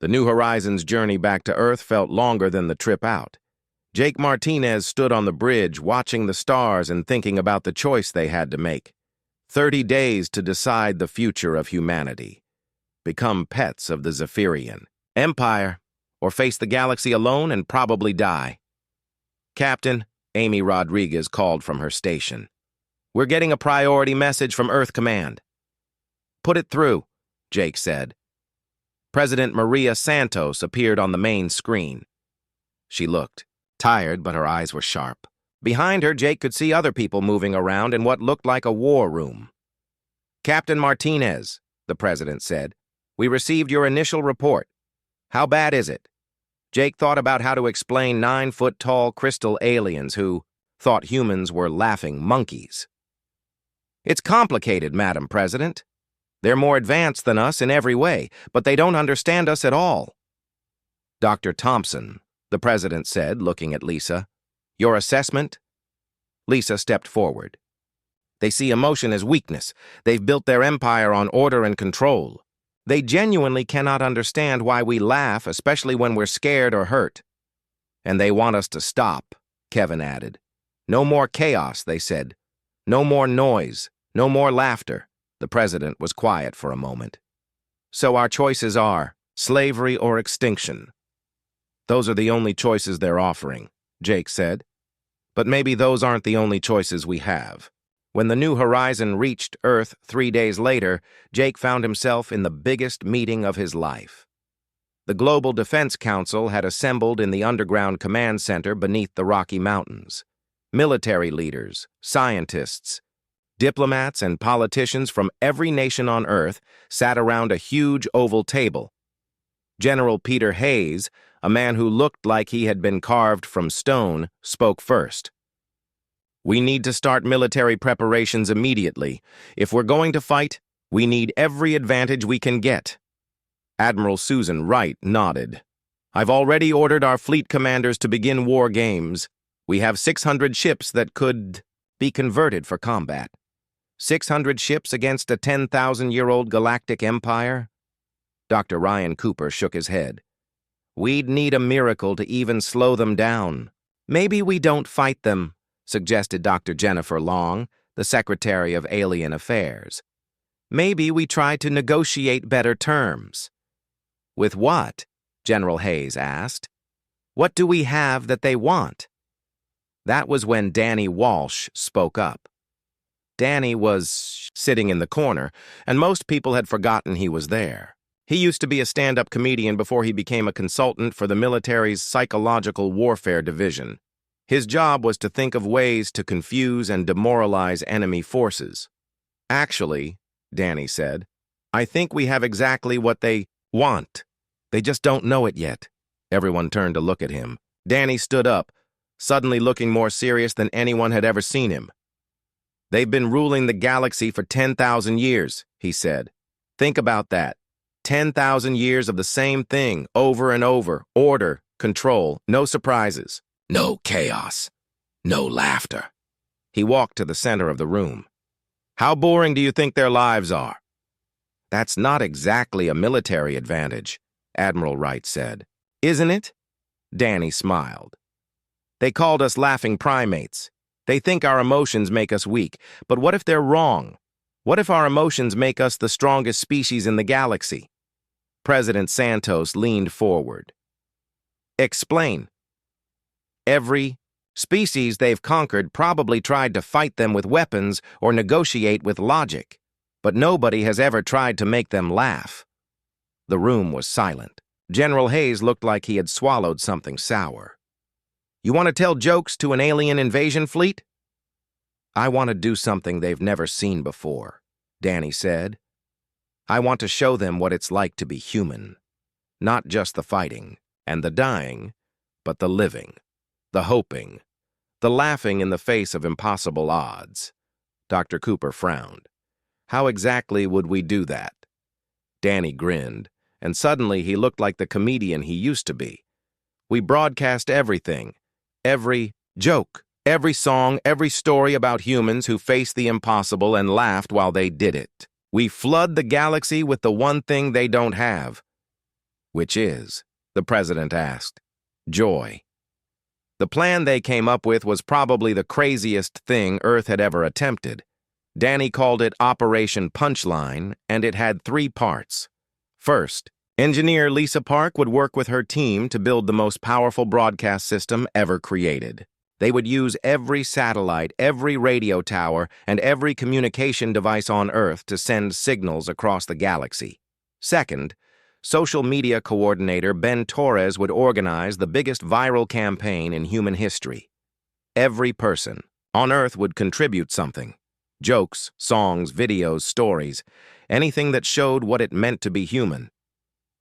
The New Horizons' journey back to Earth felt longer than the trip out. Jake Martinez stood on the bridge, watching the stars and thinking about the choice they had to make. 30 days to decide the future of humanity. Become pets of the Zephyrian Empire, or face the galaxy alone and probably die. Captain, Amy Rodriguez called from her station. We're getting a priority message from Earth Command. Put it through, Jake said. President Maria Santos appeared on the main screen. She looked tired, but her eyes were sharp. Behind her, Jake could see other people moving around in what looked like a war room. Captain Martinez, the president said, we received your initial report. How bad is it? Jake thought about how to explain 9-foot-tall crystal aliens who thought humans were laughing monkeys. It's complicated, Madam President. They're more advanced than us in every way, but they don't understand us at all. Dr. Thompson, the president said, looking at Lisa. Your assessment? Lisa stepped forward. They see emotion as weakness. They've built their empire on order and control. They genuinely cannot understand why we laugh, especially when we're scared or hurt. And they want us to stop, Kevin added. No more chaos, they said. No more noise. No more laughter. The president was quiet for a moment. So our choices are slavery or extinction. Those are the only choices they're offering, Jake said. But maybe those aren't the only choices we have. When the New Horizon reached Earth 3 days later, Jake found himself in the biggest meeting of his life. The Global Defense Council had assembled in the underground command center beneath the Rocky Mountains. Military leaders, scientists, diplomats, and politicians from every nation on Earth sat around a huge oval table. General Peter Hayes, a man who looked like he had been carved from stone, spoke first. We need to start military preparations immediately. If we're going to fight, we need every advantage we can get. Admiral Susan Wright nodded. I've already ordered our fleet commanders to begin war games. We have 600 ships that could be converted for combat. 600 ships against a 10,000-year-old galactic empire? Dr. Ryan Cooper shook his head. We'd need a miracle to even slow them down. Maybe we don't fight them, suggested Dr. Jennifer Long, the Secretary of Alien Affairs. Maybe we try to negotiate better terms. With what? General Hayes asked. What do we have that they want? That was when Danny Walsh spoke up. Danny was sitting in the corner, and most people had forgotten he was there. He used to be a stand-up comedian before he became a consultant for the military's Psychological Warfare Division. His job was to think of ways to confuse and demoralize enemy forces. Actually, Danny said, I think we have exactly what they want. They just don't know it yet. Everyone turned to look at him. Danny stood up, suddenly looking more serious than anyone had ever seen him. They've been ruling the galaxy for 10,000 years, he said. Think about that. 10,000 years of the same thing, over and over. Order, control, no surprises. No chaos. No laughter. He walked to the center of the room. How boring do you think their lives are? That's not exactly a military advantage, Admiral Wright said. Isn't it? Danny smiled. They called us laughing primates. They think our emotions make us weak, but what if they're wrong? What if our emotions make us the strongest species in the galaxy? President Santos leaned forward. Explain. Every species they've conquered probably tried to fight them with weapons or negotiate with logic, but nobody has ever tried to make them laugh. The room was silent. General Hayes looked like he had swallowed something sour. You want to tell jokes to an alien invasion fleet? I want to do something they've never seen before, Danny said. I want to show them what it's like to be human. Not just the fighting and the dying, but the living, the hoping, the laughing in the face of impossible odds. Dr. Cooper frowned. How exactly would we do that? Danny grinned, and suddenly he looked like the comedian he used to be. We broadcast everything. Every joke, every song, every story about humans who faced the impossible and laughed while they did it. We flood the galaxy with the one thing they don't have. Which is? The president asked. Joy. The plan they came up with was probably the craziest thing Earth had ever attempted. Danny called it Operation Punchline, and it had 3 parts. First, engineer Lisa Park would work with her team to build the most powerful broadcast system ever created. They would use every satellite, every radio tower, and every communication device on Earth to send signals across the galaxy. Second, social media coordinator Ben Torres would organize the biggest viral campaign in human history. Every person on Earth would contribute something. Jokes, songs, videos, stories, anything that showed what it meant to be human.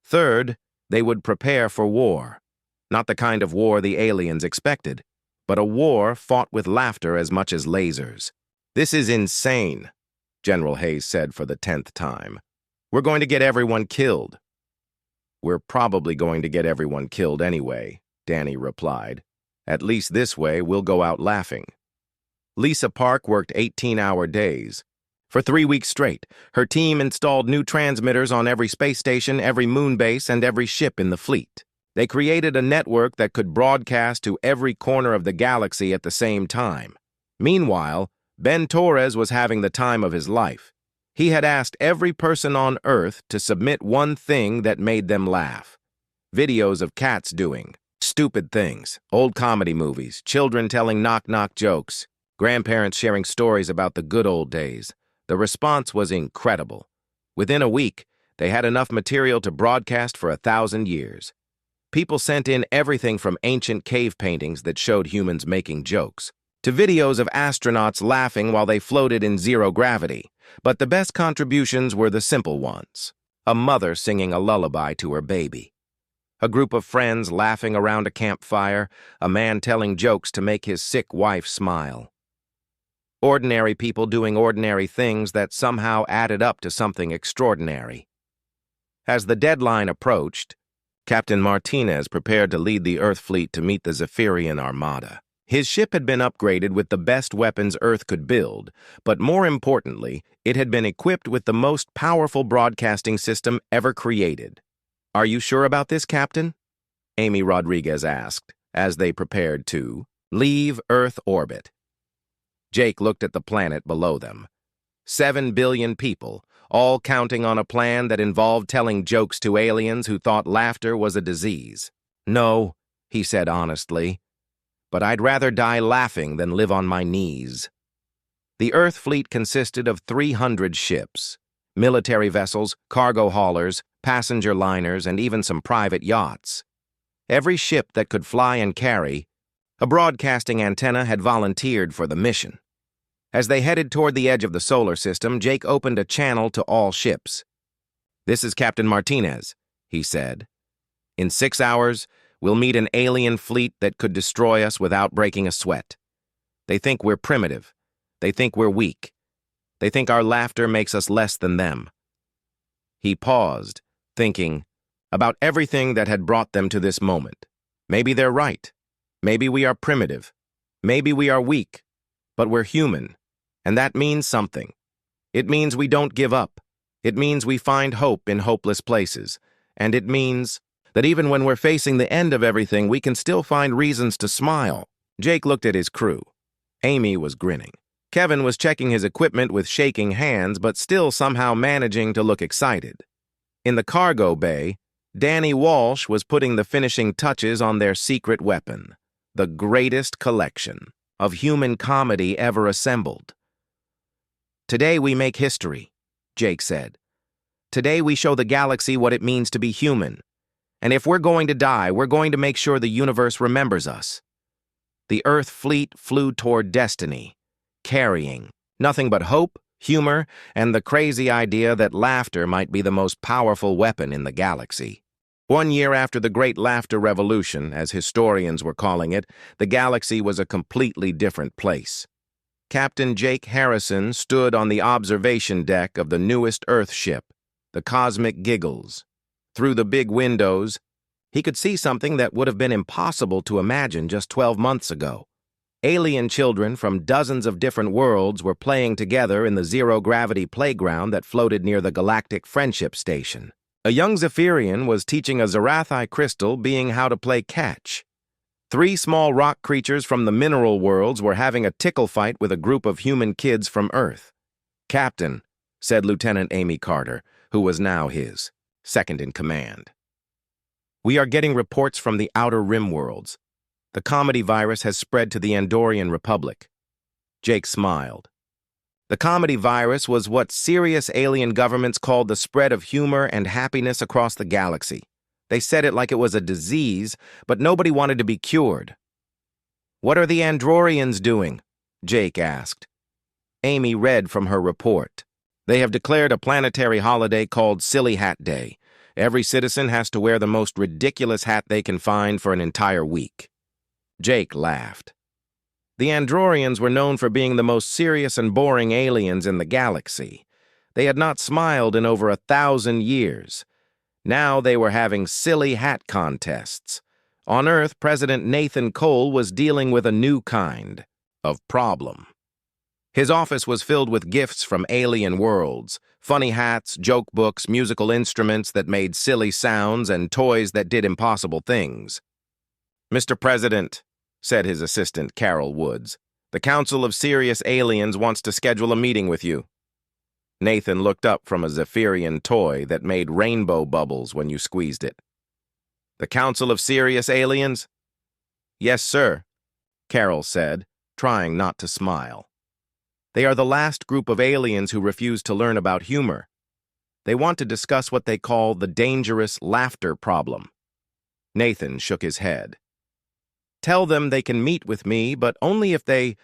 Third, they would prepare for war. Not the kind of war the aliens expected, but a war fought with laughter as much as lasers. This is insane, General Hayes said for the 10th time. We're going to get everyone killed. We're probably going to get everyone killed anyway, Danny replied. At least this way we'll go out laughing. Lisa Park worked 18-hour days. For 3 weeks straight, her team installed new transmitters on every space station, every moon base, and every ship in the fleet. They created a network that could broadcast to every corner of the galaxy at the same time. Meanwhile, Ben Torres was having the time of his life. He had asked every person on Earth to submit one thing that made them laugh. Videos of cats doing stupid things, old comedy movies, children telling knock-knock jokes, grandparents sharing stories about the good old days. The response was incredible. Within a week, they had enough material to broadcast for 1,000 years. People sent in everything from ancient cave paintings that showed humans making jokes, to videos of astronauts laughing while they floated in zero gravity. But the best contributions were the simple ones. A mother singing a lullaby to her baby. A group of friends laughing around a campfire, a man telling jokes to make his sick wife smile. Ordinary people doing ordinary things that somehow added up to something extraordinary. As the deadline approached, Captain Martinez prepared to lead the Earth fleet to meet the Zephyrian Armada. His ship had been upgraded with the best weapons Earth could build, but more importantly, it had been equipped with the most powerful broadcasting system ever created. "Are you sure about this, Captain?" Amy Rodriguez asked, as they prepared to leave Earth orbit. Jake looked at the planet below them. 7 billion people, all counting on a plan that involved telling jokes to aliens who thought laughter was a disease. "No," he said honestly, "but I'd rather die laughing than live on my knees." The Earth fleet consisted of 300 ships, military vessels, cargo haulers, passenger liners, and even some private yachts. Every ship that could fly and carry, a broadcasting antenna had volunteered for the mission. As they headed toward the edge of the solar system, Jake opened a channel to all ships. "This is Captain Martinez," he said. "In 6 hours, we'll meet an alien fleet that could destroy us without breaking a sweat. They think we're primitive. They think we're weak. They think our laughter makes us less than them." He paused, thinking about everything that had brought them to this moment. Maybe they're right. Maybe we are primitive. Maybe we are weak. But we're human, and that means something. It means we don't give up. It means we find hope in hopeless places. And it means that even when we're facing the end of everything, we can still find reasons to smile. Jake looked at his crew. Amy was grinning. Kevin was checking his equipment with shaking hands, but still somehow managing to look excited. In the cargo bay, Danny Walsh was putting the finishing touches on their secret weapon, the greatest collection of human comedy ever assembled. "Today we make history," Jake said. "Today we show the galaxy what it means to be human. And if we're going to die, we're going to make sure the universe remembers us." The Earth fleet flew toward destiny, carrying nothing but hope, humor, and the crazy idea that laughter might be the most powerful weapon in the galaxy. 1 year after the Great Laughter Revolution, as historians were calling it, the galaxy was a completely different place. Captain Jake Harrison stood on the observation deck of the newest Earth ship, the Cosmic Giggles. Through the big windows, he could see something that would have been impossible to imagine just 12 months ago. Alien children from dozens of different worlds were playing together in the zero-gravity playground that floated near the Galactic Friendship Station. A young Zephyrian was teaching a Zarathi crystal being how to play catch. 3 small rock creatures from the mineral worlds were having a tickle fight with a group of human kids from Earth. "Captain," said Lieutenant Amy Carter, who was now his second-in-command. "We are getting reports from the Outer Rim worlds. The comedy virus has spread to the Andorian Republic." Jake smiled. The comedy virus was what serious alien governments called the spread of humor and happiness across the galaxy. They said it like it was a disease, but nobody wanted to be cured. "What are the Andorians doing?" Jake asked. Amy read from her report. "They have declared a planetary holiday called Silly Hat Day. Every citizen has to wear the most ridiculous hat they can find for an entire week." Jake laughed. The Andorians were known for being the most serious and boring aliens in the galaxy. They had not smiled in over 1,000 years. Now they were having silly hat contests. On Earth, President Nathan Cole was dealing with a new kind of problem. His office was filled with gifts from alien worlds, funny hats, joke books, musical instruments that made silly sounds, and toys that did impossible things. "Mr. President," said his assistant, Carol Woods, "the Council of Serious Aliens wants to schedule a meeting with you." Nathan looked up from a Zephyrian toy that made rainbow bubbles when you squeezed it. "The Council of Serious Aliens?" "Yes, sir," Carol said, trying not to smile. "They are the last group of aliens who refuse to learn about humor. They want to discuss what they call the dangerous laughter problem." Nathan shook his head. "Tell them they can meet with me, but only if they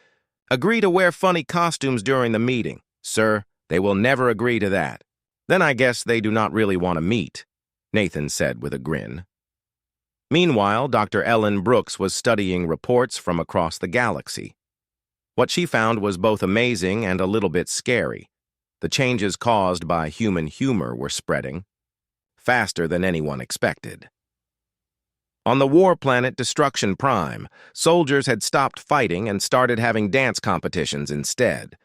agree to wear funny costumes during the meeting. Sir, they will never agree to that. Then I guess they do not really want to meet," Nathan said with a grin. Meanwhile, Dr. Ellen Brooks was studying reports from across the galaxy. What she found was both amazing and a little bit scary. The changes caused by human humor were spreading faster than anyone expected. On the war planet Destruction Prime, soldiers had stopped fighting and started having dance competitions instead.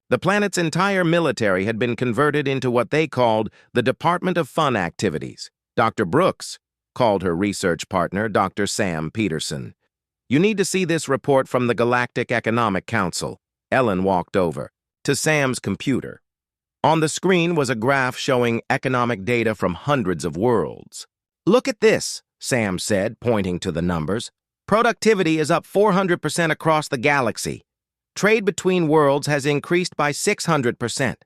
The planet's entire military had been converted into what they called the Department of Fun Activities. Dr. Brooks called her research partner, Dr. Sam Peterson. "You need to see this report from the Galactic Economic Council." Ellen walked over to Sam's computer. On the screen was a graph showing economic data from hundreds of worlds. "Look at this," Sam said, pointing to the numbers. "Productivity is up 400% across the galaxy. Trade between worlds has increased by 600%.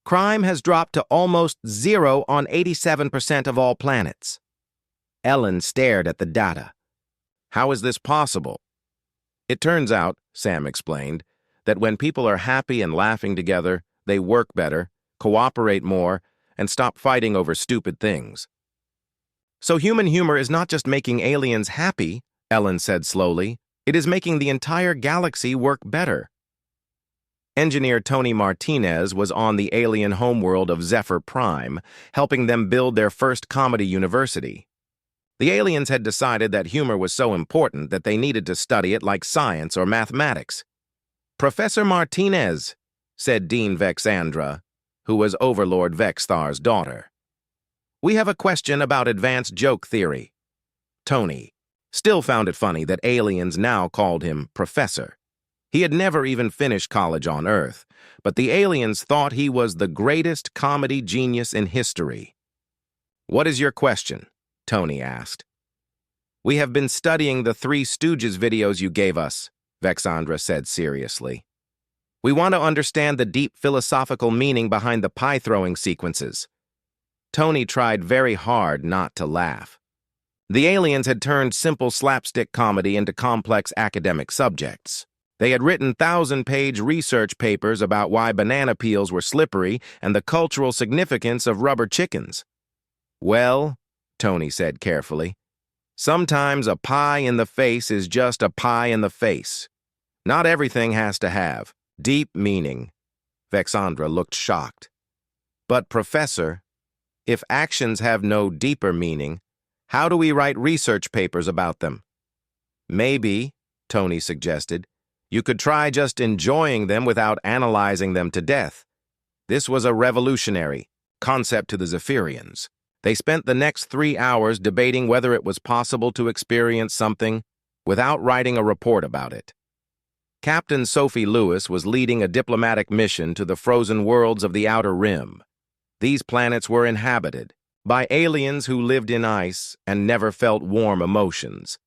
Crime has dropped to almost zero on 87% of all planets." Ellen stared at the data. "How is this possible?" "It turns out," Sam explained, "that when people are happy and laughing together, they work better, cooperate more, and stop fighting over stupid things." "So human humor is not just making aliens happy," Ellen said slowly. "It is making the entire galaxy work better." Engineer Tony Martinez was on the alien homeworld of Zephyr Prime, helping them build their first comedy university. The aliens had decided that humor was so important that they needed to study it like science or mathematics. "Professor Martinez," said Dean Vexandra, who was Overlord Vexthar's daughter. "We have a question about advanced joke theory." Tony still found it funny that aliens now called him Professor. He had never even finished college on Earth, but the aliens thought he was the greatest comedy genius in history. "What is your question?" Tony asked. "We have been studying the Three Stooges videos you gave us," Vexandra said seriously. "We want to understand the deep philosophical meaning behind the pie-throwing sequences." Tony tried very hard not to laugh. The aliens had turned simple slapstick comedy into complex academic subjects. They had written 1,000-page research papers about why banana peels were slippery and the cultural significance of rubber chickens. "Well," Tony said carefully, "sometimes a pie in the face is just a pie in the face. Not everything has to have deep meaning." Vexandra looked shocked. "But, Professor, if actions have no deeper meaning, how do we write research papers about them?" "Maybe," Tony suggested, "you could try just enjoying them without analyzing them to death." This was a revolutionary concept to the Zephyrians. They spent the next 3 hours debating whether it was possible to experience something without writing a report about it. Captain Sophie Lewis was leading a diplomatic mission to the frozen worlds of the Outer Rim. These planets were inhabited by aliens who lived in ice and never felt warm emotions.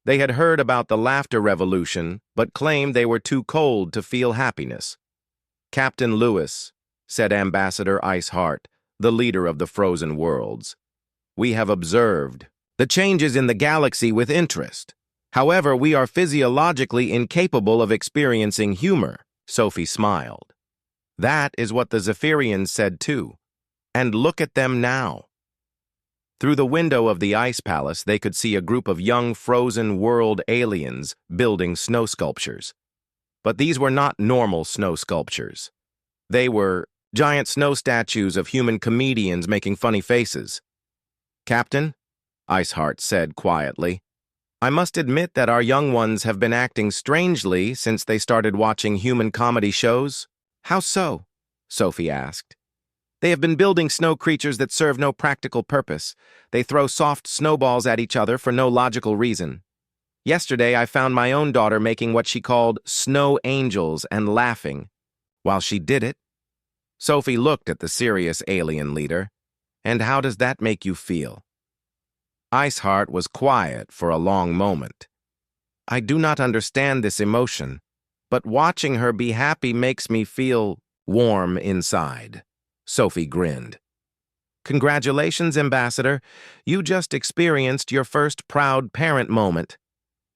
They had heard about the laughter revolution, but claimed they were too cold to feel happiness. "Captain Lewis," said Ambassador Iceheart, the leader of the frozen worlds, "we have observed the changes in the galaxy with interest. However, we are physiologically incapable of experiencing humor." Sophie smiled. "That is what the Zephyrians said too. And look at them now." Through the window of the ice palace, they could see a group of young frozen world aliens building snow sculptures. But these were not normal snow sculptures. They were giant snow statues of human comedians making funny faces. "Captain," Iceheart said quietly, "I must admit that our young ones have been acting strangely since they started watching human comedy shows." "How so?" Sophie asked. "They have been building snow creatures that serve no practical purpose. They throw soft snowballs at each other for no logical reason. Yesterday, I found my own daughter making what she called snow angels and laughing. While she did it." Sophie looked at the serious alien leader. "And how does that make you feel?" Iceheart was quiet for a long moment. "I do not understand this emotion, but watching her be happy makes me feel warm inside." Sophie grinned. "Congratulations, Ambassador. You just experienced your first proud parent moment."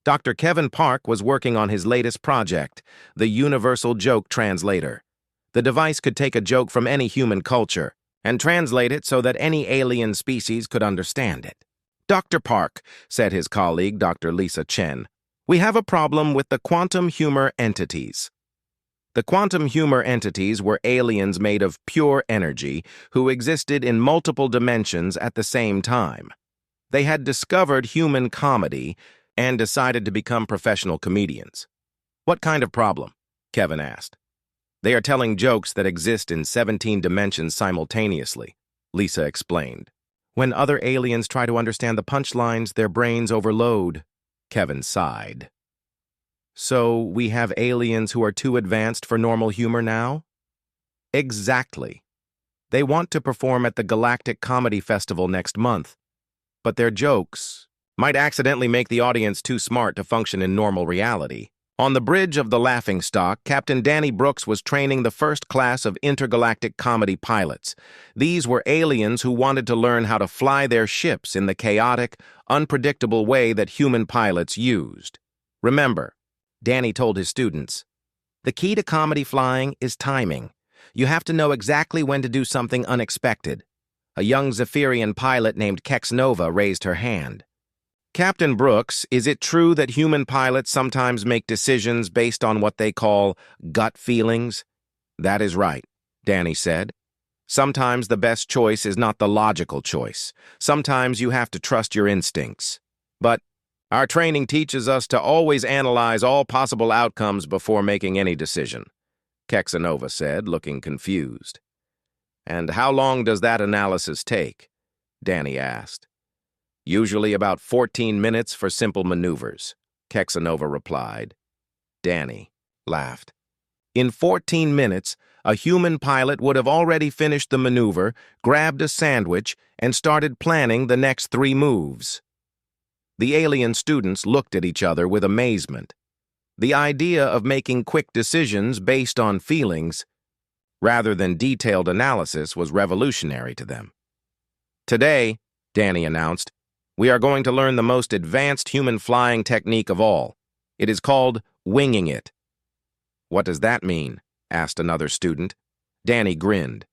Dr. Kevin Park was working on his latest project, the Universal Joke Translator. The device could take a joke from any human culture and translate it so that any alien species could understand it. "Dr. Park," said his colleague, Dr. Lisa Chen, "we have a problem with the quantum humor entities." The quantum humor entities were aliens made of pure energy who existed in multiple dimensions at the same time. They had discovered human comedy and decided to become professional comedians. "What kind of problem?" Kevin asked. "They are telling jokes that exist in 17 dimensions simultaneously," Lisa explained. "When other aliens try to understand the punchlines, their brains overload." Kevin sighed. "So we have aliens who are too advanced for normal humor now?" "Exactly. They want to perform at the Galactic Comedy Festival next month, but their jokes might accidentally make the audience too smart to function in normal reality." On the bridge of the Laughingstock, Captain Danny Brooks was training the first class of intergalactic comedy pilots. These were aliens who wanted to learn how to fly their ships in the chaotic, unpredictable way that human pilots used. "Remember," Danny told his students, "the key to comedy flying is timing. You have to know exactly when to do something unexpected." A young Zephyrian pilot named Kex Nova raised her hand. "Captain Brooks, is it true that human pilots sometimes make decisions based on what they call gut feelings?" "That is right," Danny said. "Sometimes the best choice is not the logical choice. Sometimes you have to trust your instincts. But our training teaches us to always analyze all possible outcomes before making any decision," Kexanova said, looking confused. "And how long does that analysis take?" Danny asked. "Usually about 14 minutes for simple maneuvers," Kexanova replied. Danny laughed. In 14 minutes, a human pilot would have already finished the maneuver, grabbed a sandwich, and started planning the next 3 moves. The alien students looked at each other with amazement. The idea of making quick decisions based on feelings, rather than detailed analysis, was revolutionary to them. "Today," Danny announced, "we are going to learn the most advanced human flying technique of all. It is called winging it." "What does that mean?" asked another student. Danny grinned.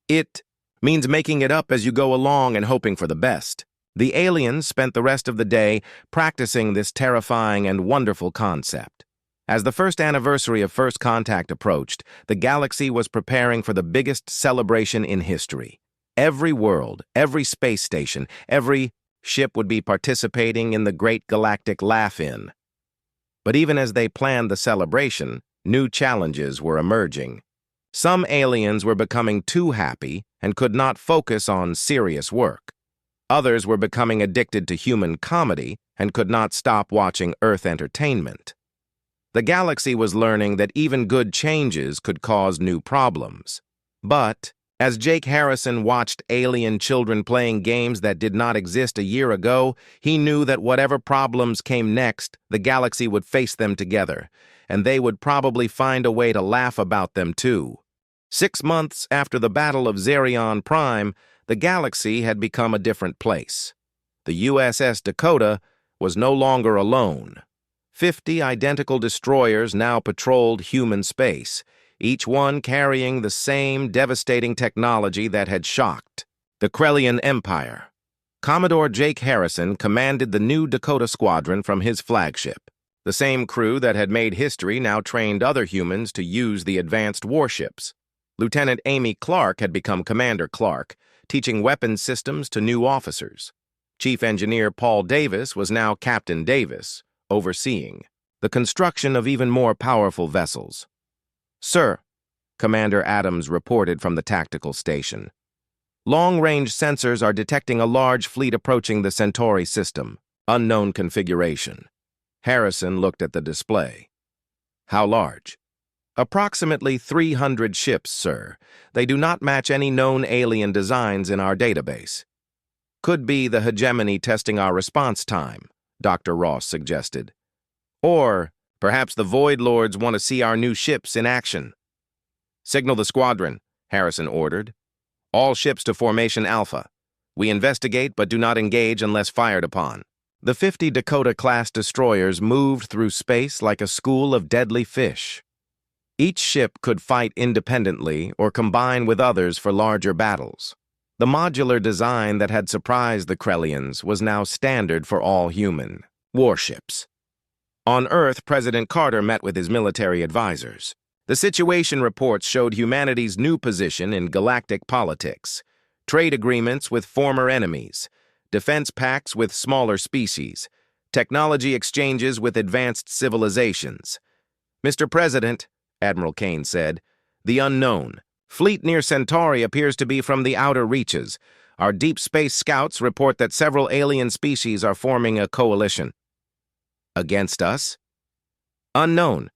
"It means making it up as you go along and hoping for the best." The aliens spent the rest of the day practicing this terrifying and wonderful concept. As the first anniversary of First Contact approached, the galaxy was preparing for the biggest celebration in history. Every world, every space station, every ship would be participating in the Great Galactic Laugh-In. But even as they planned the celebration, new challenges were emerging. Some aliens were becoming too happy and could not focus on serious work. Others were becoming addicted to human comedy and could not stop watching Earth entertainment. The galaxy was learning that even good changes could cause new problems. But, as Jake Harrison watched alien children playing games that did not exist a year ago, he knew that whatever problems came next, the galaxy would face them together, and they would probably find a way to laugh about them too. 6 months after the Battle of Zerion Prime, the galaxy had become a different place. The USS Dakota was no longer alone. 50 identical destroyers now patrolled human space, each one carrying the same devastating technology that had shocked the Krellian Empire. Commodore Jake Harrison commanded the new Dakota Squadron from his flagship. The same crew that had made history now trained other humans to use the advanced warships. Lieutenant Amy Clark had become Commander Clark, teaching weapons systems to new officers. Chief Engineer Paul Davis was now Captain Davis, overseeing the construction of even more powerful vessels. "Sir," Commander Adams reported from the tactical station, "long-range sensors are detecting a large fleet approaching the Centauri system. Unknown configuration." Harrison looked at the display. "How large?" "Approximately 300 ships, sir. They do not match any known alien designs in our database." "Could be the hegemony testing our response time," Dr. Ross suggested. "Or perhaps the Void Lords want to see our new ships in action." "Signal the squadron," Harrison ordered. "All ships to Formation Alpha. We investigate but do not engage unless fired upon." The 50 Dakota-class destroyers moved through space like a school of deadly fish. Each ship could fight independently or combine with others for larger battles. The modular design that had surprised the Krellians was now standard for all human warships. On Earth, President Carter met with his military advisors. The situation reports showed humanity's new position in galactic politics, trade agreements with former enemies, defense pacts with smaller species, technology exchanges with advanced civilizations. "Mr. President," Admiral Kane said, "the unknown. Fleet near Centauri appears to be from the outer reaches. Our deep space scouts report that several alien species are forming a coalition." "Against us?" "Unknown.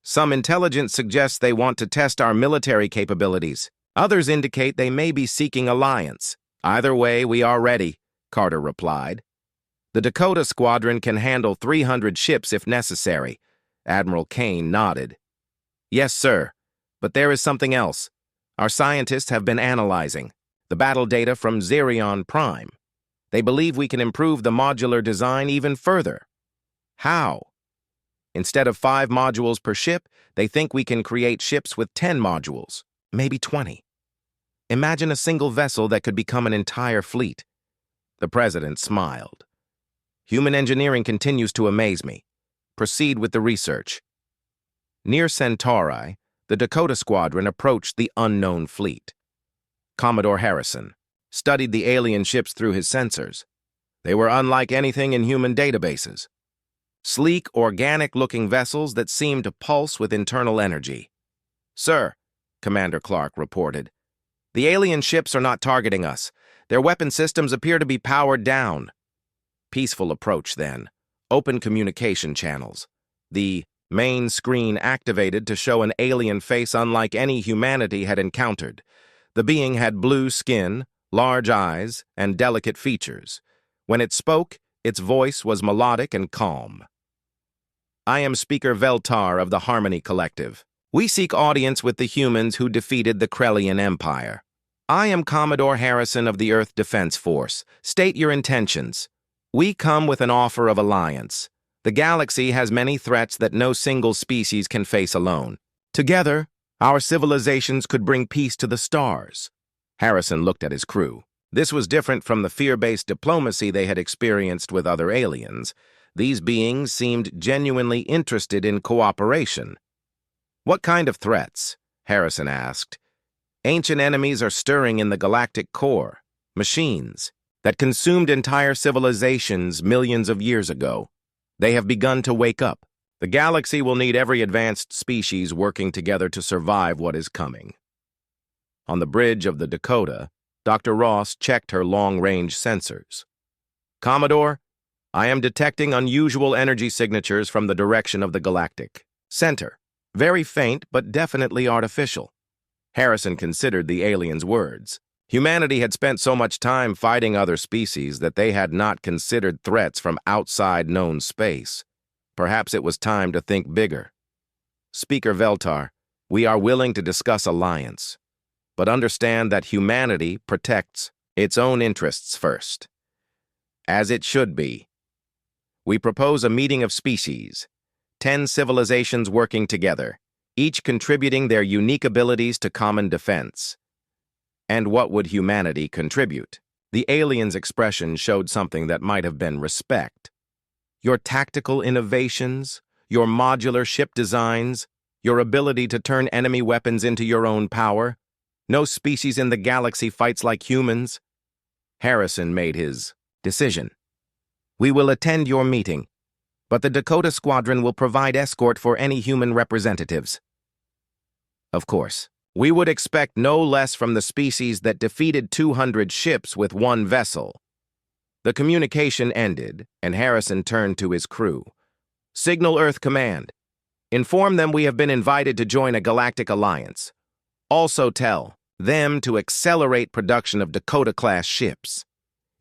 Some intelligence suggests they want to test our military capabilities. Others indicate they may be seeking alliance. Either way, we are ready," Carter replied. "The Dakota Squadron can handle 300 ships if necessary." Admiral Kane nodded. "Yes, sir. But there is something else. Our scientists have been analyzing the battle data from Zerion Prime. They believe we can improve the modular design even further." "How?" "Instead of 5 modules per ship, they think we can create ships with 10 modules, maybe 20. Imagine a single vessel that could become an entire fleet." The president smiled. "Human engineering continues to amaze me. Proceed with the research." Near Centauri, the Dakota Squadron approached the unknown fleet. Commodore Harrison studied the alien ships through his sensors. They were unlike anything in human databases. Sleek, organic-looking vessels that seemed to pulse with internal energy. "Sir," Commander Clark reported, "the alien ships are not targeting us. Their weapon systems appear to be powered down." "Peaceful approach, then. Open communication channels." The main screen activated to show an alien face unlike any humanity had encountered. The being had blue skin, large eyes, and delicate features. When it spoke, its voice was melodic and calm. "I am Speaker Veltar of the Harmony Collective. We seek audience with the humans who defeated the Krellian Empire. I am Commodore Harrison of the Earth Defense Force. State your intentions." "We come with an offer of alliance. The galaxy has many threats that no single species can face alone. Together, our civilizations could bring peace to the stars." Harrison looked at his crew. This was different from the fear-based diplomacy they had experienced with other aliens. These beings seemed genuinely interested in cooperation. "What kind of threats?" Harrison asked. "Ancient enemies are stirring in the galactic core. Machines that consumed entire civilizations millions of years ago. They have begun to wake up. The galaxy will need every advanced species working together to survive what is coming." On the bridge of the Dakota, Dr. Ross checked her long-range sensors. Commodore, I am detecting unusual energy signatures from the direction of the galactic center. Very faint, but definitely artificial. Harrison considered the alien's words. Humanity had spent so much time fighting other species that they had not considered threats from outside known space. Perhaps it was time to think bigger. Speaker Veltar, we are willing to discuss alliance, but understand that humanity protects its own interests first. As it should be. We propose a meeting of species, 10 civilizations working together, each contributing their unique abilities to common defense. And what would humanity contribute? The alien's expression showed something that might have been respect. Your tactical innovations, your modular ship designs, your ability to turn enemy weapons into your own power. No species in the galaxy fights like humans. Harrison made his decision. We will attend your meeting, but the Dakota Squadron will provide escort for any human representatives. Of course, we would expect no less from the species that defeated 200 ships with one vessel. The communication ended, and Harrison turned to his crew. Signal Earth Command. Inform them we have been invited to join a galactic alliance. Also tell them to accelerate production of Dakota-class ships.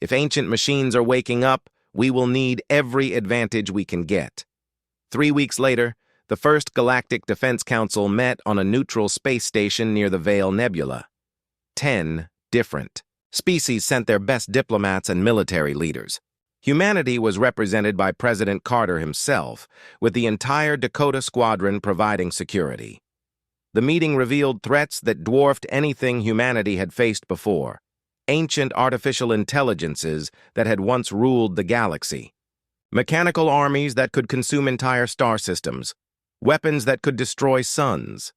If ancient machines are waking up, we will need every advantage we can get. 3 weeks later, the first Galactic Defense Council met on a neutral space station near the Vale Nebula. 10 different species sent their best diplomats and military leaders. Humanity was represented by President Carter himself, with the entire Dakota Squadron providing security. The meeting revealed threats that dwarfed anything humanity had faced before. Ancient artificial intelligences that had once ruled the galaxy. Mechanical armies that could consume entire star systems. Weapons that could destroy suns.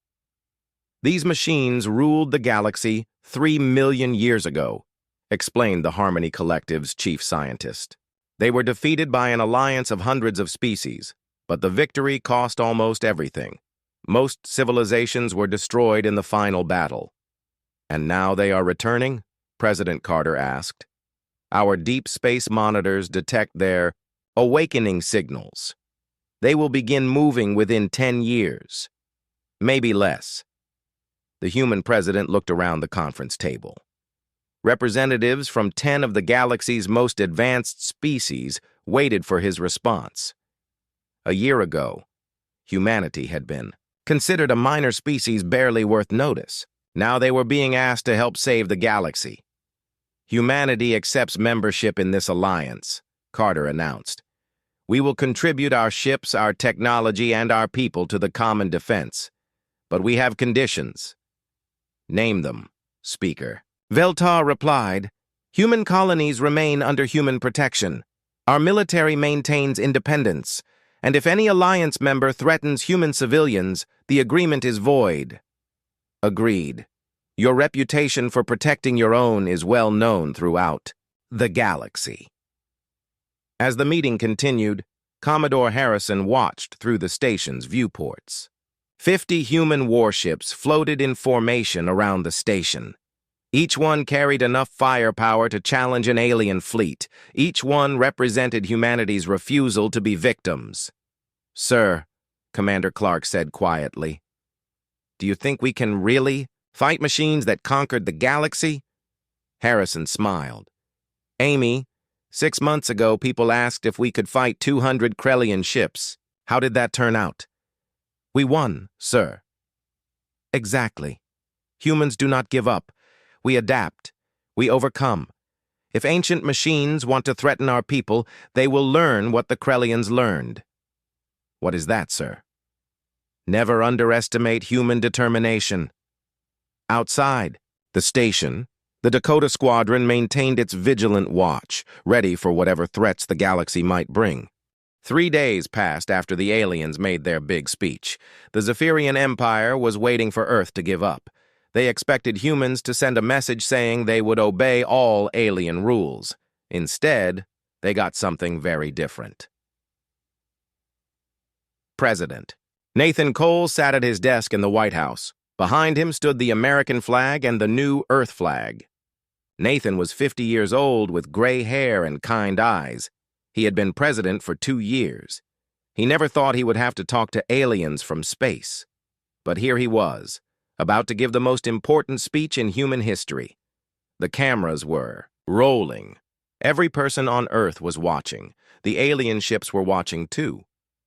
These machines ruled the galaxy 3 million years ago, explained the Harmony Collective's chief scientist. They were defeated by an alliance of hundreds of species, but the victory cost almost everything. Most civilizations were destroyed in the final battle. And now they are returning? President Carter asked. Our deep space monitors detect their awakening signals. They will begin moving within 10 years. Maybe less. The human president looked around the conference table. Representatives from 10 of the galaxy's most advanced species waited for his response. A year ago, humanity had been considered a minor species barely worth notice. Now they were being asked to help save the galaxy. Humanity accepts membership in this alliance, Carter announced. We will contribute our ships, our technology, and our people to the common defense. But we have conditions. Name them, Speaker. Veltar replied, Human colonies remain under human protection. Our military maintains independence, and if any alliance member threatens human civilians, the agreement is void. Agreed. Your reputation for protecting your own is well known throughout the galaxy. As the meeting continued, Commodore Harrison watched through the station's viewports. 50 human warships floated in formation around the station. Each one carried enough firepower to challenge an alien fleet. Each one represented humanity's refusal to be victims. Sir, Commander Clark said quietly, do you think we can really fight machines that conquered the galaxy? Harrison smiled. Amy, 6 months ago, people asked if we could fight 200 Krellian ships. How did that turn out? We won, sir. Exactly. Humans do not give up. We adapt. We overcome. If ancient machines want to threaten our people, they will learn what the Krellians learned. What is that, sir? Never underestimate human determination. Outside the station, the Dakota Squadron maintained its vigilant watch, ready for whatever threats the galaxy might bring. 3 days passed after the aliens made their big speech. The Zephyrian Empire was waiting for Earth to give up. They expected humans to send a message saying they would obey all alien rules. Instead, they got something very different. President. Nathan Cole sat at his desk in the White House. Behind him stood the American flag and the new Earth flag. Nathan was 50 years old with gray hair and kind eyes. He had been president for 2 years. He never thought he would have to talk to aliens from space. But here he was, about to give the most important speech in human history. The cameras were rolling. Every person on Earth was watching. The alien ships were watching too.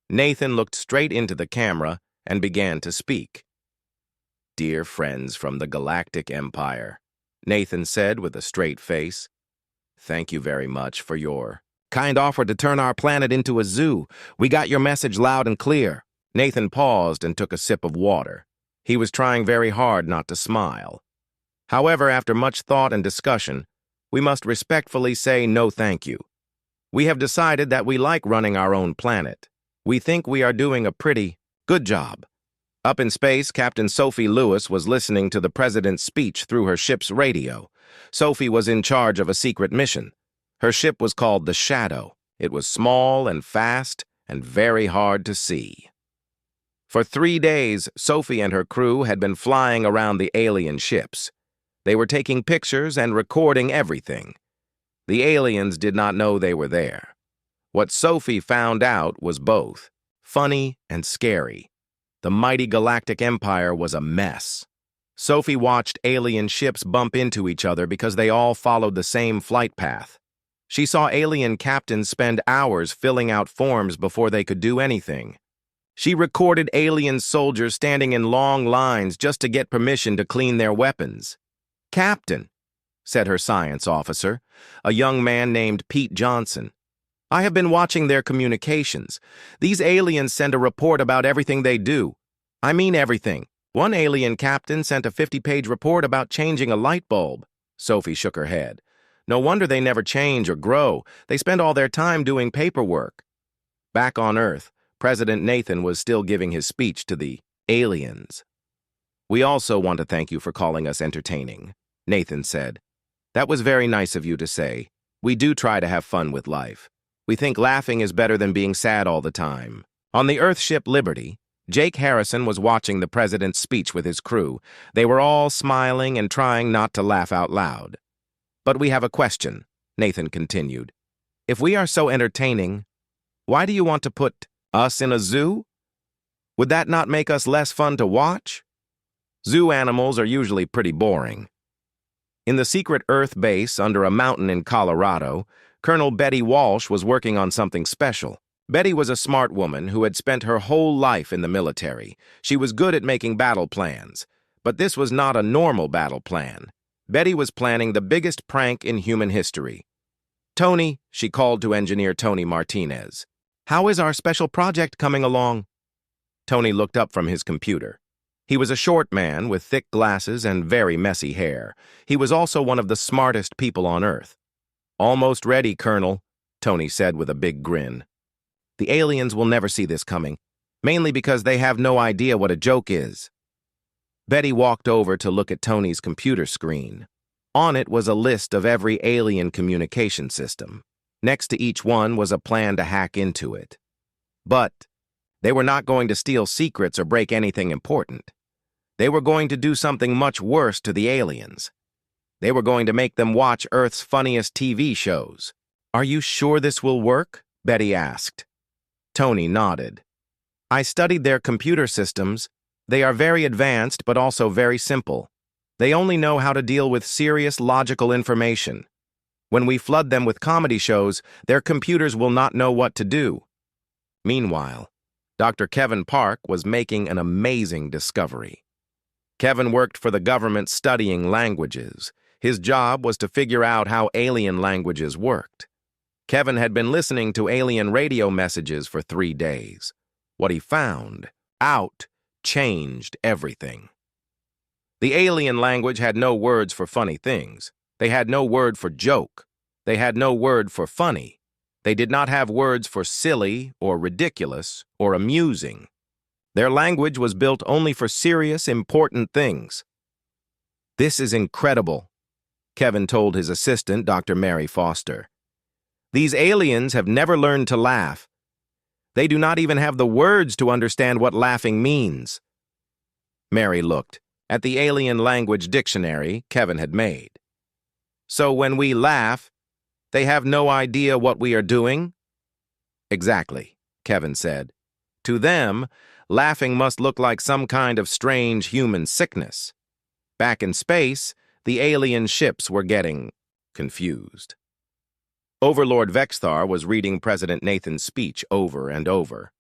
Nathan looked straight into the camera and began to speak. "Dear friends from the Galactic Empire," Nathan said with a straight face, "thank you very much for your kind offer to turn our planet into a zoo. We got your message loud and clear." Nathan paused and took a sip of water. He was trying very hard not to smile. "However, after much thought and discussion, we must respectfully say no thank you. We have decided that we like running our own planet. We think we are doing a pretty good job." Up in space, Captain Sophie Lewis was listening to the president's speech through her ship's radio. Sophie was in charge of a secret mission. Her ship was called the Shadow. It was small and fast and very hard to see. For 3 days, Sophie and her crew had been flying around the alien ships. They were taking pictures and recording everything. The aliens did not know they were there. What Sophie found out was both funny and scary. The mighty Galactic Empire was a mess. Sophie watched alien ships bump into each other because they all followed the same flight path. She saw alien captains spend hours filling out forms before they could do anything. She recorded alien soldiers standing in long lines just to get permission to clean their weapons. "Captain," said her science officer, a young man named Pete Johnson, "I have been watching their communications. These aliens send a report about everything they do. I mean everything. One alien captain sent a 50-page report about changing a light bulb." Sophie shook her head. "No wonder they never change or grow. They spend all their time doing paperwork." Back on Earth, President Nathan was still giving his speech to the aliens. "We also want to thank you for calling us entertaining," Nathan said. "That was very nice of you to say. We do try to have fun with life. We think laughing is better than being sad all the time." On the Earth ship Liberty, Jake Harrison was watching the president's speech with his crew. They were all smiling and trying not to laugh out loud. "But we have a question," Nathan continued. "If we are so entertaining, why do you want to put us in a zoo? Would that not make us less fun to watch? Zoo animals are usually pretty boring." In the secret Earth base under a mountain in Colorado, Colonel Betty Walsh was working on something special. Betty was a smart woman who had spent her whole life in the military. She was good at making battle plans, but this was not a normal battle plan. Betty was planning the biggest prank in human history. "Tony," she called to engineer Tony Martinez, "how is our special project coming along?" Tony looked up from his computer. He was a short man with thick glasses and very messy hair. He was also one of the smartest people on Earth. "Almost ready, Colonel," Tony said with a big grin. "The aliens will never see this coming, mainly because they have no idea what a joke is." Betty walked over to look at Tony's computer screen. On it was a list of every alien communication system. Next to each one was a plan to hack into it. But they were not going to steal secrets or break anything important. They were going to do something much worse to the aliens. They were going to make them watch Earth's funniest TV shows. "Are you sure this will work?" Betty asked. Tony nodded. "I studied their computer systems. They are very advanced but also very simple. They only know how to deal with serious logical information. When we flood them with comedy shows, their computers will not know what to do." Meanwhile, Dr. Kevin Park was making an amazing discovery. Kevin worked for the government studying languages. His job was to figure out how alien languages worked. Kevin had been listening to alien radio messages for 3 days. What he found out changed everything. The alien language had no words for funny things. They had no word for joke. They had no word for funny. They did not have words for silly or ridiculous or amusing. Their language was built only for serious, important things. "This is incredible," Kevin told his assistant, Dr. Mary Foster. "These aliens have never learned to laugh. They do not even have the words to understand what laughing means." Mary looked at the alien language dictionary Kevin had made. So when we laugh, they have no idea what we are doing? Exactly, Kevin said. To them, laughing must look like some kind of strange human sickness. Back in space, the alien ships were getting confused. Overlord Vexthar was reading President Nathan's speech over and over.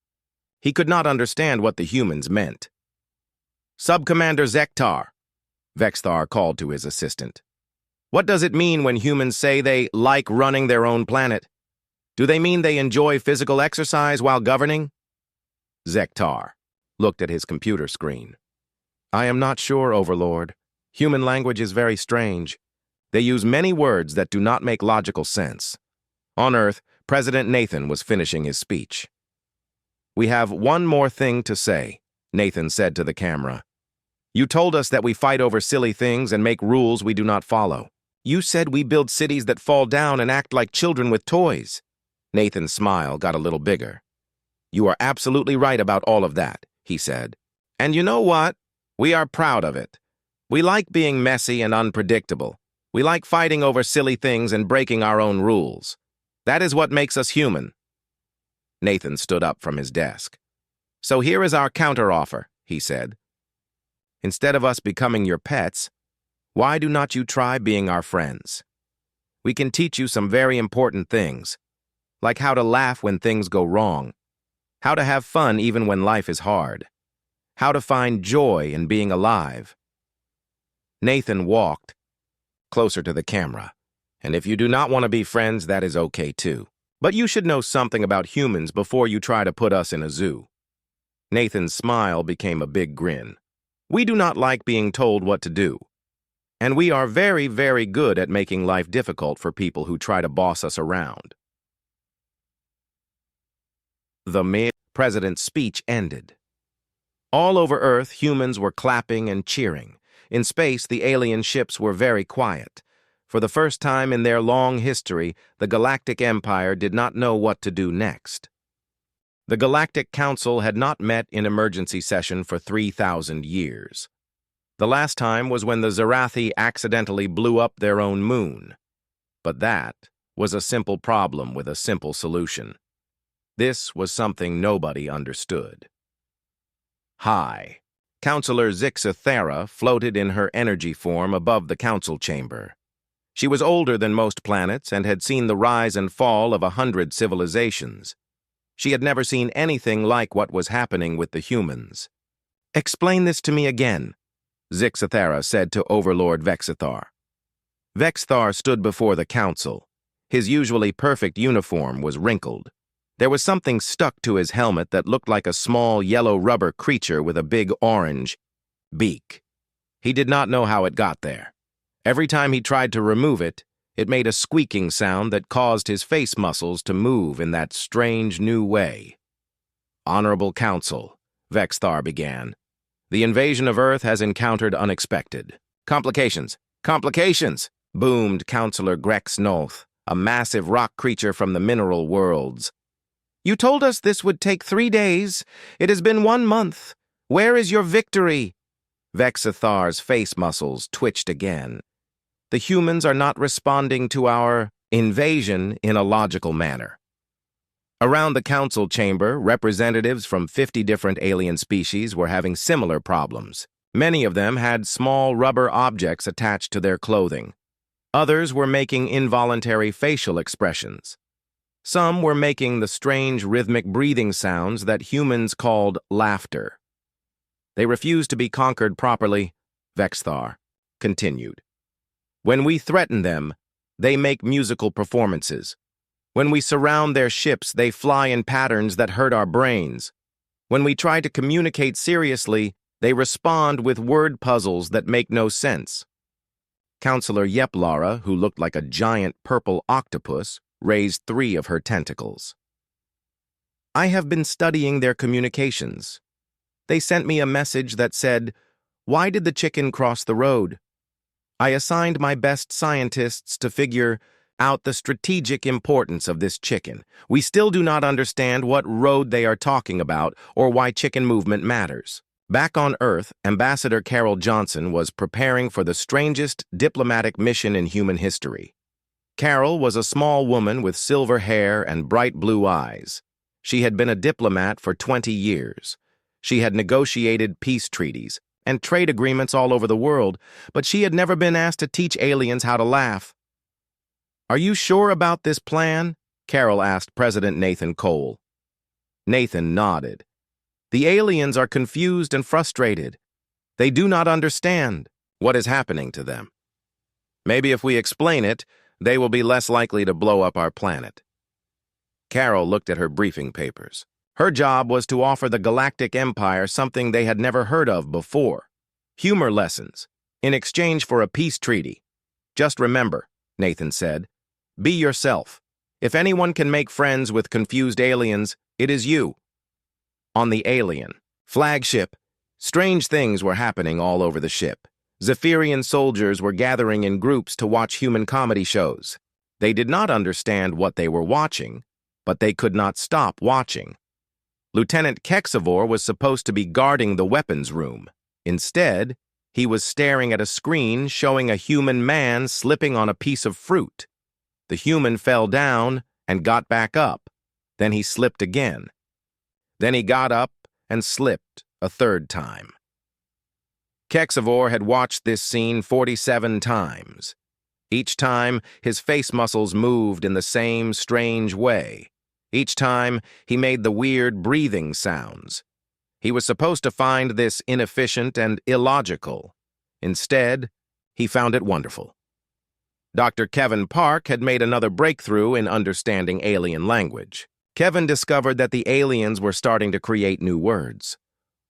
He could not understand what the humans meant. Subcommander Zektar, Vexthar called to his assistant. What does it mean when humans say they like running their own planet? Do they mean they enjoy physical exercise while governing? Zektar looked at his computer screen. I am not sure, Overlord. Human language is very strange. They use many words that do not make logical sense. On Earth, President Nathan was finishing his speech. We have one more thing to say, Nathan said to the camera. You told us that we fight over silly things and make rules we do not follow. You said we build cities that fall down and act like children with toys. Nathan's smile got a little bigger. You are absolutely right about all of that, he said. And you know what? We are proud of it. We like being messy and unpredictable. We like fighting over silly things and breaking our own rules. That is what makes us human. Nathan stood up from his desk. So here is our counteroffer, he said. Instead of us becoming your pets, why do not you try being our friends? We can teach you some very important things, like how to laugh when things go wrong, how to have fun even when life is hard, how to find joy in being alive. Nathan walked closer to the camera, and if you do not want to be friends, that is okay too. But you should know something about humans before you try to put us in a zoo. Nathan's smile became a big grin. We do not like being told what to do. And we are very, very good at making life difficult for people who try to boss us around. The president's speech ended. All over Earth, humans were clapping and cheering. In space, the alien ships were very quiet. For the first time in their long history, the Galactic Empire did not know what to do next. The Galactic Council had not met in emergency session for 3,000 years. The last time was when the Zerathi accidentally blew up their own moon. But that was a simple problem with a simple solution. This was something nobody understood. High, Counselor Zixathera floated in her energy form above the council chamber. She was older than most planets and had seen the rise and fall of 100 civilizations. She had never seen anything like what was happening with the humans. Explain this to me again, Zixathera said to Overlord Vexthar. Vexthar stood before the council. His usually perfect uniform was wrinkled. There was something stuck to his helmet that looked like a small yellow rubber creature with a big orange beak. He did not know how it got there. Every time he tried to remove it, it made a squeaking sound that caused his face muscles to move in that strange new way. Honorable Council, Vexthar began. The invasion of Earth has encountered unexpected complications. Complications, boomed Counselor Grex Nolth, a massive rock creature from the mineral worlds. You told us this would take 3 days. It has been 1 month. Where is your victory? Vexathar's face muscles twitched again. The humans are not responding to our invasion in a logical manner. Around the council chamber, representatives from 50 different alien species were having similar problems. Many of them had small rubber objects attached to their clothing. Others were making involuntary facial expressions. Some were making the strange rhythmic breathing sounds that humans called laughter. They refused to be conquered properly, Vexthar continued. When we threaten them, they make musical performances. When we surround their ships, they fly in patterns that hurt our brains. When we try to communicate seriously, they respond with word puzzles that make no sense. Counselor Yeplara, who looked like a giant purple octopus, raised 3 of her tentacles. I have been studying their communications. They sent me a message that said, "Why did the chicken cross the road?" I assigned my best scientists to figure out the strategic importance of this chicken. We still do not understand what road they are talking about or why chicken movement matters. Back on Earth, Ambassador Carol Johnson was preparing for the strangest diplomatic mission in human history. Carol was a small woman with silver hair and bright blue eyes. She had been a diplomat for 20 years. She had negotiated peace treaties and trade agreements all over the world, but she had never been asked to teach aliens how to laugh. "Are you sure about this plan?" Carol asked President Nathan Cole. Nathan nodded. "The aliens are confused and frustrated. They do not understand what is happening to them. Maybe if we explain it, they will be less likely to blow up our planet." Carol looked at her briefing papers. Her job was to offer the Galactic Empire something they had never heard of before: humor lessons, in exchange for a peace treaty. "Just remember," Nathan said, "be yourself. If anyone can make friends with confused aliens, it is you." On the alien flagship, strange things were happening all over the ship. Zephyrian soldiers were gathering in groups to watch human comedy shows. They did not understand what they were watching, but they could not stop watching. Lieutenant Kexivore was supposed to be guarding the weapons room. Instead, he was staring at a screen showing a human man slipping on a piece of fruit. The human fell down and got back up. Then he slipped again. Then he got up and slipped a third time. Kexivore had watched this scene 47 times. Each time, his face muscles moved in the same strange way. Each time, he made the weird breathing sounds. He was supposed to find this inefficient and illogical. Instead, he found it wonderful. Dr. Kevin Park had made another breakthrough in understanding alien language. Kevin discovered that the aliens were starting to create new words.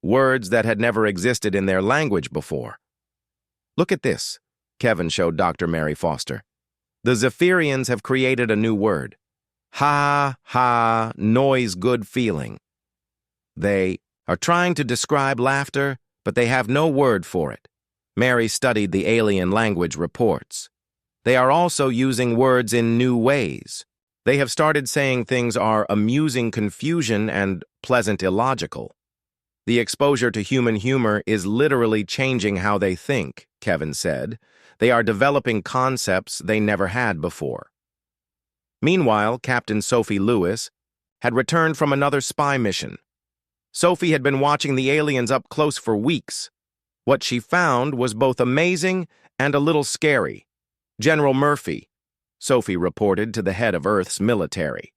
Words that had never existed in their language before. "Look at this," Kevin showed Dr. Mary Foster. "The Zephyrians have created a new word. Ha, ha, noise, good feeling. They are trying to describe laughter, but they have no word for it." Mary studied the alien language reports. They are also using words in new ways. They have started saying things are amusing confusion and pleasant illogical. "The exposure to human humor is literally changing how they think," Kevin said. "They are developing concepts they never had before." Meanwhile, Captain Sophie Lewis had returned from another spy mission. Sophie had been watching the aliens up close for weeks. What she found was both amazing and a little scary. "General Murphy," Sophie reported to the head of Earth's military,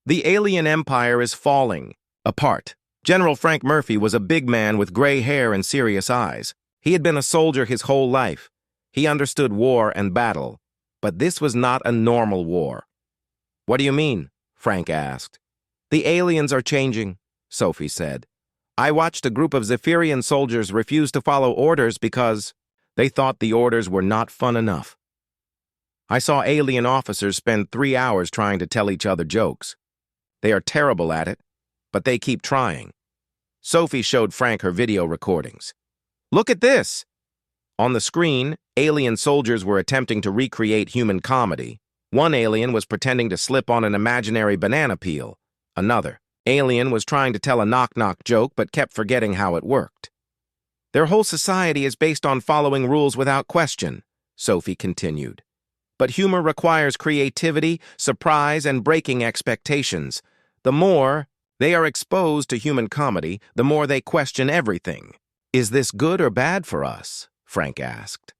"the alien empire is falling apart." General Frank Murphy was a big man with gray hair and serious eyes. He had been a soldier his whole life. He understood war and battle, but this was not a normal war. "What do you mean?" Frank asked. "The aliens are changing," Sophie said. "I watched a group of Zephyrian soldiers refuse to follow orders because they thought the orders were not fun enough. I saw alien officers spend 3 hours trying to tell each other jokes. They are terrible at it, but they keep trying." Sophie showed Frank her video recordings. "Look at this!" On the screen, alien soldiers were attempting to recreate human comedy. One alien was pretending to slip on an imaginary banana peel. Another alien was trying to tell a knock-knock joke but kept forgetting how it worked. "Their whole society is based on following rules without question," Sophie continued. "But humor requires creativity, surprise, and breaking expectations. The more they are exposed to human comedy, the more they question everything." "Is this good or bad for us?" Frank asked.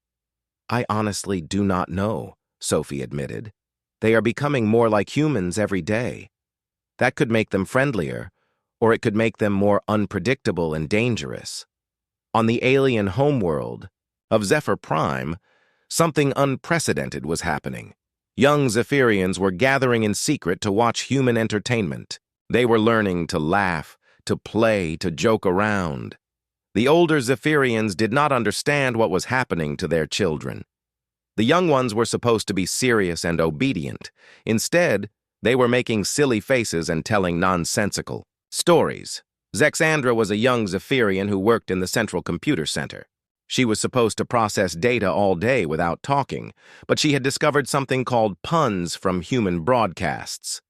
"I honestly do not know," Sophie admitted. "They are becoming more like humans every day. That could make them friendlier, or it could make them more unpredictable and dangerous." On the alien homeworld of Zephyr Prime, something unprecedented was happening. Young Zephyrians were gathering in secret to watch human entertainment. They were learning to laugh, to play, to joke around. The older Zephyrians did not understand what was happening to their children. The young ones were supposed to be serious and obedient. Instead, they were making silly faces and telling nonsensical stories. Zexandra was a young Zephyrian who worked in the Central Computer Center. She was supposed to process data all day without talking, but she had discovered something called puns from human broadcasts.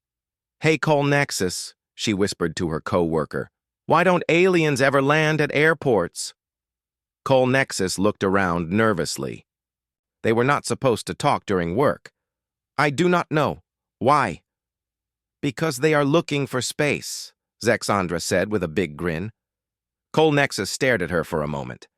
"Hey, Cole Nexus," she whispered to her co-worker. Why don't aliens ever land at airports? Cole Nexus looked around nervously. They were not supposed to talk during work. I do not know. Why? Because they are looking for space, Zexandra said with a big grin. Cole Nexus stared at her for a moment.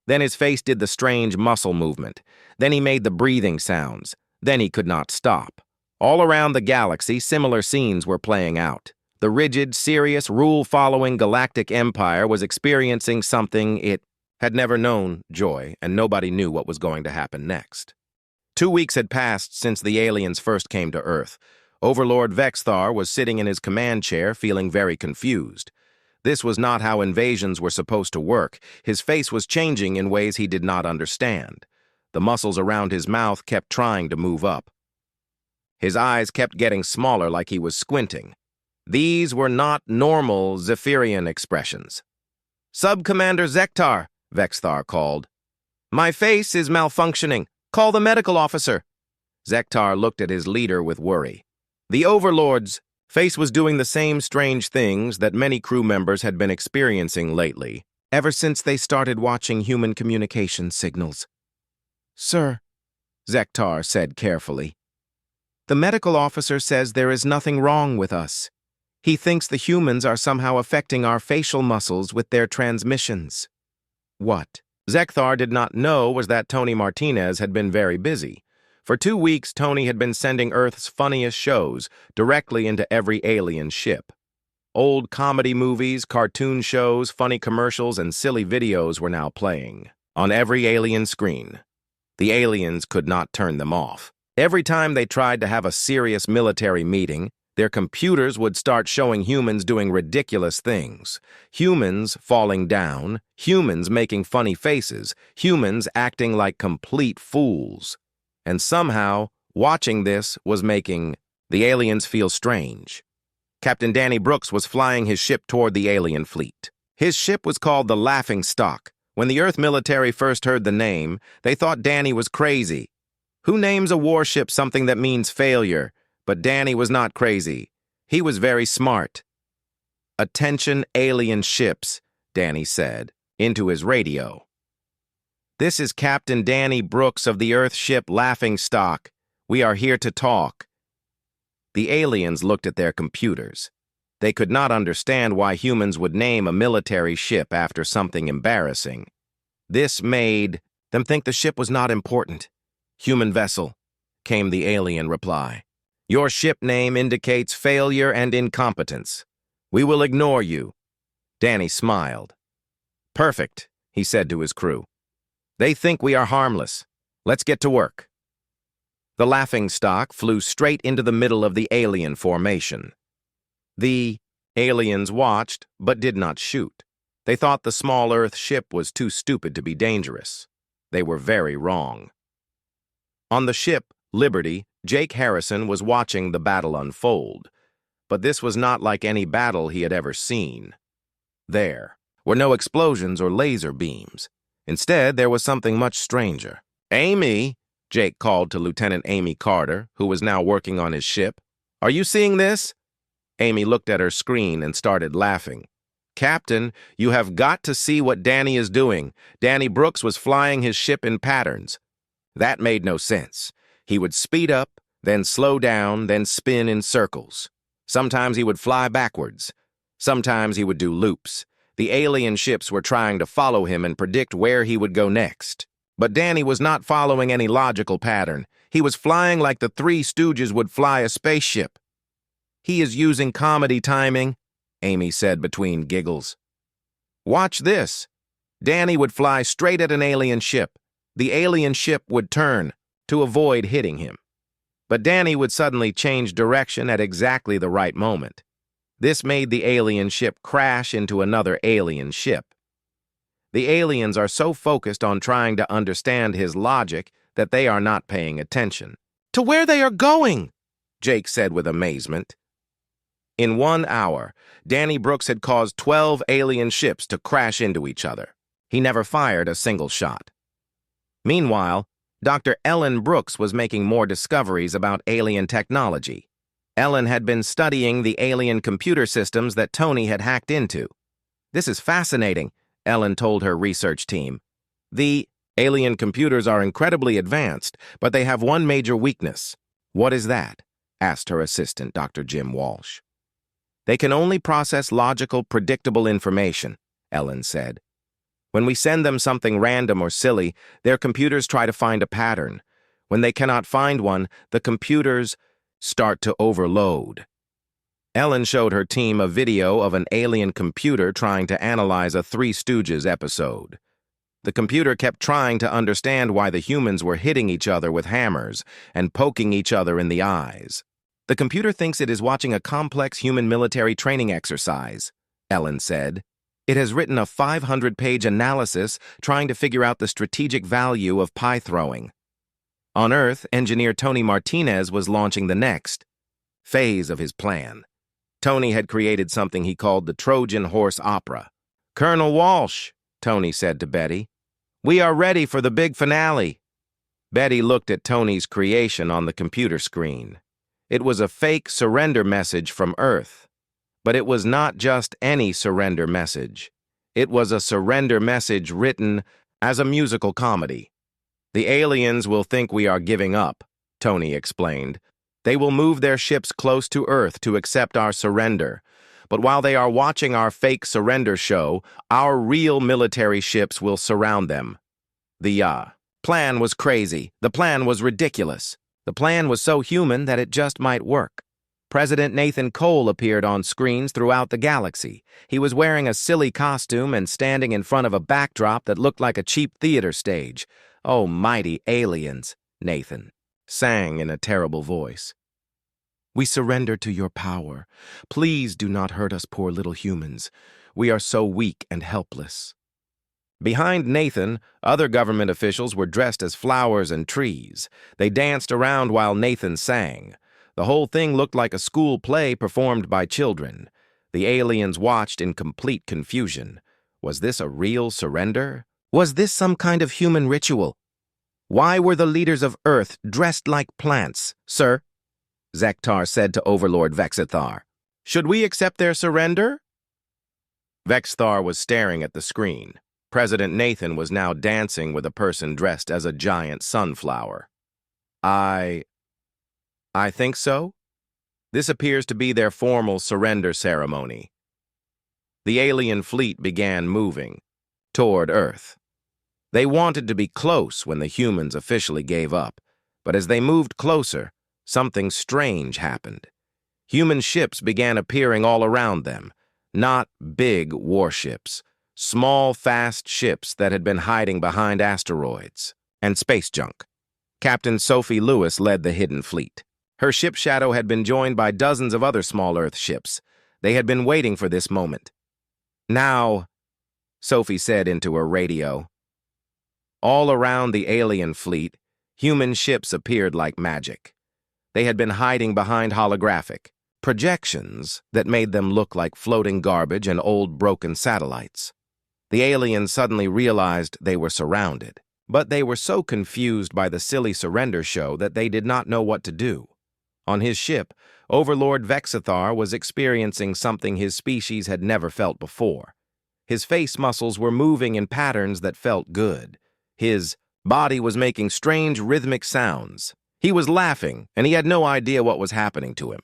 Then his face did the strange muscle movement. Then he made the breathing sounds. Then he could not stop. All around the galaxy, similar scenes were playing out. The rigid, serious, rule-following galactic empire was experiencing something it had never known joy, and nobody knew what was going to happen next. 2 weeks had passed since the aliens first came to Earth. Overlord Vexthar was sitting in his command chair, feeling very confused. This was not how invasions were supposed to work. His face was changing in ways he did not understand. The muscles around his mouth kept trying to move up. His eyes kept getting smaller like he was squinting. These were not normal Zephyrian expressions. "Sub-Commander Zektar," Vexthar called. "My face is malfunctioning. Call the medical officer." Zektar looked at his leader with worry. The Overlord's face was doing the same strange things that many crew members had been experiencing lately, ever since they started watching human communication signals. "Sir," Zektar said carefully, "the medical officer says there is nothing wrong with us. He thinks the humans are somehow affecting our facial muscles with their transmissions." What Zekthar did not know was that Tony Martinez had been very busy. For 2 weeks, Tony had been sending Earth's funniest shows directly into every alien ship. Old comedy movies, cartoon shows, funny commercials, and silly videos were now playing on every alien screen. The aliens could not turn them off. Every time they tried to have a serious military meeting, their computers would start showing humans doing ridiculous things. Humans falling down, humans making funny faces, humans acting like complete fools. And somehow, watching this was making the aliens feel strange. Captain Danny Brooks was flying his ship toward the alien fleet. His ship was called the Laughing Stock. When the Earth military first heard the name, they thought Danny was crazy. Who names a warship something that means failure? But Danny was not crazy. He was very smart. "Attention alien ships," Danny said, into his radio. "This is Captain Danny Brooks of the Earth ship Laughing Stock. We are here to talk." The aliens looked at their computers. They could not understand why humans would name a military ship after something embarrassing. This made them think the ship was not important. "Human vessel," came the alien reply. "Your ship name indicates failure and incompetence. We will ignore you." Danny smiled. "Perfect," he said to his crew. "They think we are harmless. Let's get to work." The Laughing Stock flew straight into the middle of the alien formation. The aliens watched, but did not shoot. They thought the small Earth ship was too stupid to be dangerous. They were very wrong. On the ship, Liberty, Jake Harrison was watching the battle unfold. But this was not like any battle he had ever seen. There were no explosions or laser beams. Instead, there was something much stranger. "Amy," Jake called to Lieutenant Amy Carter, who was now working on his ship. "Are you seeing this?" Amy looked at her screen and started laughing. "Captain, you have got to see what Danny is doing. Danny Brooks was flying his ship in patterns." That made no sense. He would speed up, then slow down, then spin in circles. Sometimes he would fly backwards. Sometimes he would do loops. The alien ships were trying to follow him and predict where he would go next. But Danny was not following any logical pattern. He was flying like the Three Stooges would fly a spaceship. "He is using comedy timing," Amy said between giggles. "Watch this." Danny would fly straight at an alien ship. The alien ship would turn to avoid hitting him. But Danny would suddenly change direction at exactly the right moment. This made the alien ship crash into another alien ship. The aliens are so focused on trying to understand his logic that they are not paying attention. "To where they are going," Jake said with amazement. In 1 hour, Danny Brooks had caused 12 alien ships to crash into each other. He never fired a single shot. Meanwhile, Dr. Ellen Brooks was making more discoveries about alien technology. Ellen had been studying the alien computer systems that Tony had hacked into. This is fascinating, Ellen told her research team. The alien computers are incredibly advanced, but they have one major weakness. What is that? Asked her assistant, Dr. Jim Walsh. They can only process logical, predictable information, Ellen said. When we send them something random or silly, their computers try to find a pattern. When they cannot find one, the computers start to overload. Ellen showed her team a video of an alien computer trying to analyze a Three Stooges episode. The computer kept trying to understand why the humans were hitting each other with hammers and poking each other in the eyes. The computer thinks it is watching a complex human military training exercise, Ellen said. It has written a 500-page analysis trying to figure out the strategic value of pie throwing. On Earth, engineer Tony Martinez was launching the next phase of his plan. Tony had created something he called the Trojan Horse Opera. "Colonel Walsh," Tony said to Betty, "we are ready for the big finale." Betty looked at Tony's creation on the computer screen. It was a fake surrender message from Earth. But it was not just any surrender message. It was a surrender message written as a musical comedy. "The aliens will think we are giving up," Tony explained. "They will move their ships close to Earth to accept our surrender. But while they are watching our fake surrender show, our real military ships will surround them." The plan was crazy. The plan was ridiculous. The plan was so human that it just might work. President Nathan Cole appeared on screens throughout the galaxy. He was wearing a silly costume and standing in front of a backdrop that looked like a cheap theater stage. "Oh, mighty aliens," Nathan sang in a terrible voice. "We surrender to your power. Please do not hurt us poor little humans. We are so weak and helpless." Behind Nathan, other government officials were dressed as flowers and trees. They danced around while Nathan sang. The whole thing looked like a school play performed by children. The aliens watched in complete confusion. Was this a real surrender? Was this some kind of human ritual? Why were the leaders of Earth dressed like plants, sir? Zektar said to Overlord Vexithar. "Should we accept their surrender?" Vexthar was staring at the screen. President Nathan was now dancing with a person dressed as a giant sunflower. I think so. This appears to be their formal surrender ceremony." The alien fleet began moving toward Earth. They wanted to be close when the humans officially gave up, but as they moved closer, something strange happened. Human ships began appearing all around them, not big warships, small, fast ships that had been hiding behind asteroids and space junk. Captain Sophie Lewis led the hidden fleet. Her ship Shadow had been joined by dozens of other small Earth ships. They had been waiting for this moment. "Now," Sophie said into her radio. All around the alien fleet, human ships appeared like magic. They had been hiding behind holographic projections that made them look like floating garbage and old broken satellites. The aliens suddenly realized they were surrounded, but they were so confused by the silly surrender show that they did not know what to do. On his ship, Overlord Vexithar was experiencing something his species had never felt before. His face muscles were moving in patterns that felt good. His body was making strange rhythmic sounds. He was laughing, and he had no idea what was happening to him.